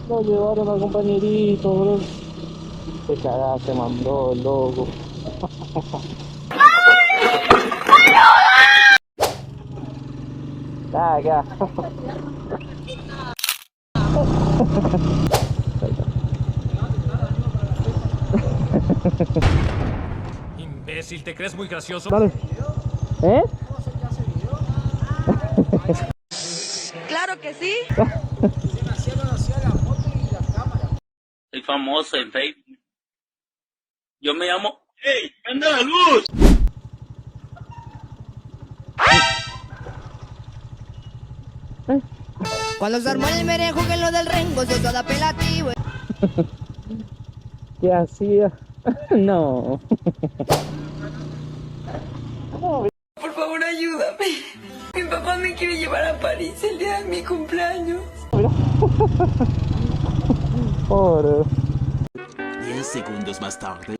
Lo llevaron al compañerito, bro. Se cagada, se mandó el loco. Ya. Imbécil, ¿te crees muy gracioso? Dale. ¿Eh? Claro que sí. Soy famoso en Facebook. Yo me llamo... ¡Ey! ¡Anda la luz! Cuando se armó el merenjo que lo del rengo se usó de apelativo. ¿Qué hacía? No. Por favor, ayúdame. Mi papá me quiere llevar a París el día de mi cumpleaños. Pobre. 10 segundos más tarde.